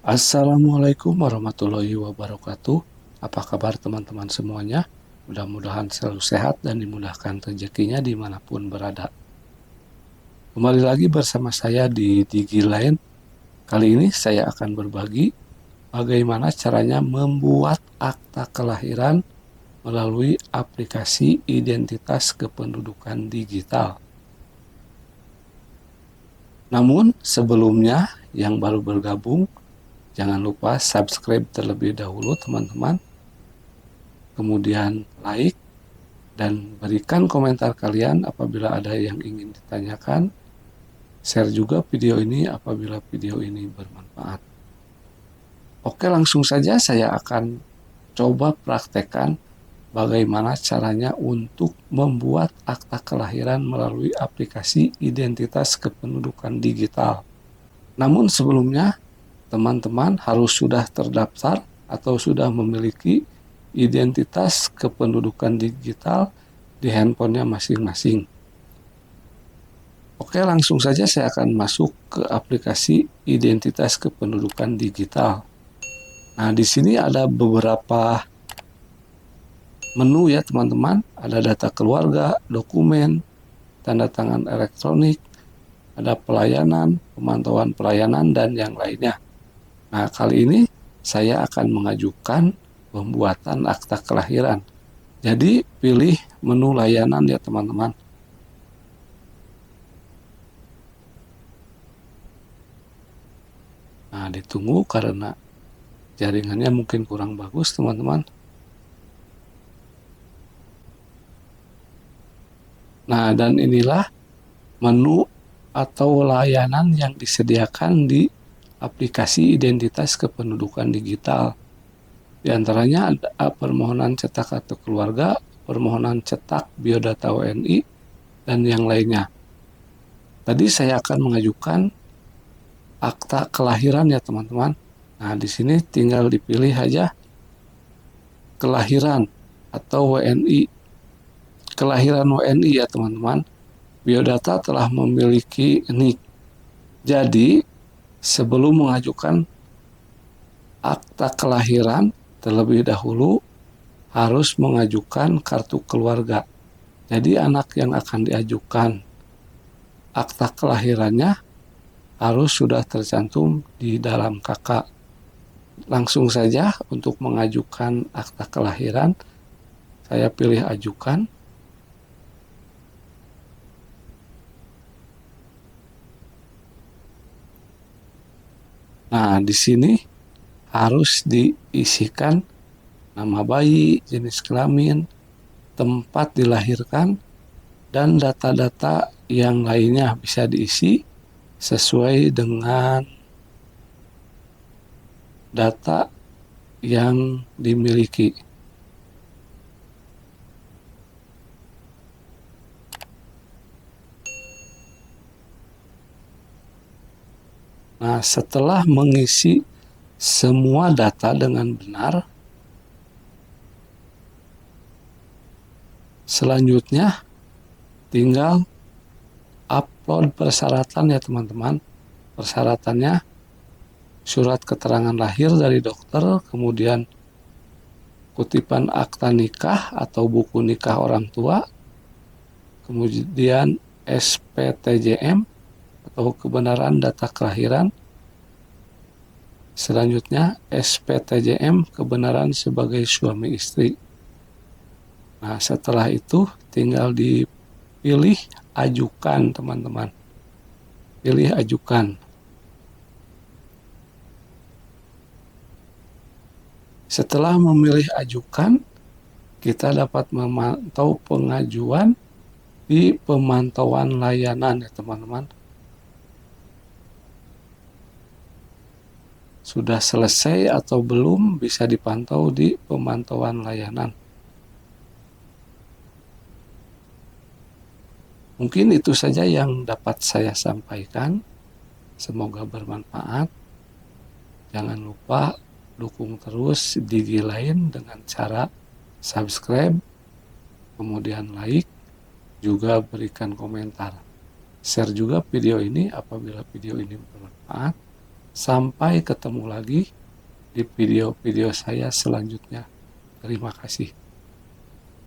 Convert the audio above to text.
Assalamualaikum warahmatullahi wabarakatuh. Apa kabar teman-teman semuanya? Mudah-mudahan selalu sehat dan dimudahkan rezekinya dimanapun berada. Kembali lagi bersama saya di Digi Lain. Kali ini saya akan berbagi bagaimana caranya membuat akta kelahiran melalui aplikasi identitas kependudukan digital. Namun sebelumnya yang baru bergabung, jangan lupa subscribe terlebih dahulu teman-teman, kemudian like, dan berikan komentar kalian apabila ada yang ingin ditanyakan. Share juga video ini apabila video ini bermanfaat. Oke, langsung saja saya akan coba praktekkan bagaimana caranya untuk membuat akta kelahiran melalui aplikasi identitas kependudukan digital. Namun sebelumnya, teman-teman harus sudah terdaftar atau sudah memiliki identitas kependudukan digital di handphonenya masing-masing. Oke, langsung saja saya akan masuk ke aplikasi identitas kependudukan digital. Nah, di sini ada beberapa menu ya teman-teman. Ada data keluarga, dokumen, tanda tangan elektronik, ada pelayanan, pemantauan pelayanan, dan yang lainnya. Nah, kali ini saya akan mengajukan pembuatan akta kelahiran. Jadi, pilih menu layanan ya teman-teman. Nah, ditunggu karena jaringannya mungkin kurang bagus teman-teman. Nah, dan inilah menu atau layanan yang disediakan di aplikasi identitas kependudukan digital. Di antaranya ada permohonan cetak kartu keluarga, permohonan cetak biodata WNI, dan yang lainnya. Tadi saya akan mengajukan akta kelahiran ya teman-teman. Nah, di sini tinggal dipilih aja kelahiran atau WNI. Kelahiran WNI ya teman-teman. Biodata telah memiliki NIK. Jadi, sebelum mengajukan akta kelahiran, terlebih dahulu harus mengajukan kartu keluarga. Jadi, anak yang akan diajukan akta kelahirannya harus sudah tercantum di dalam KK. Langsung saja untuk mengajukan akta kelahiran, saya pilih ajukan. Nah, di sini harus diisikan nama bayi, jenis kelamin, tempat dilahirkan, dan data-data yang lainnya bisa diisi sesuai dengan data yang dimiliki. Nah, setelah mengisi semua data dengan benar, selanjutnya tinggal upload persyaratan ya teman-teman. Persyaratannya surat keterangan lahir dari dokter, kemudian kutipan akta nikah atau buku nikah orang tua, kemudian SPTJM atau kebenaran data kelahiran, selanjutnya SPTJM kebenaran sebagai suami istri. Nah, setelah itu tinggal dipilih ajukan teman-teman. Pilih ajukan. Setelah memilih ajukan, kita dapat memantau pengajuan di pemantauan layanan ya teman-teman. Sudah selesai atau belum bisa dipantau di pemantauan layanan. Mungkin itu saja yang dapat saya sampaikan. Semoga bermanfaat. Jangan lupa dukung terus Digi Lain dengan cara subscribe, kemudian like, juga berikan komentar. Share juga video ini apabila video ini bermanfaat. Sampai ketemu lagi di video-video saya selanjutnya. Terima kasih.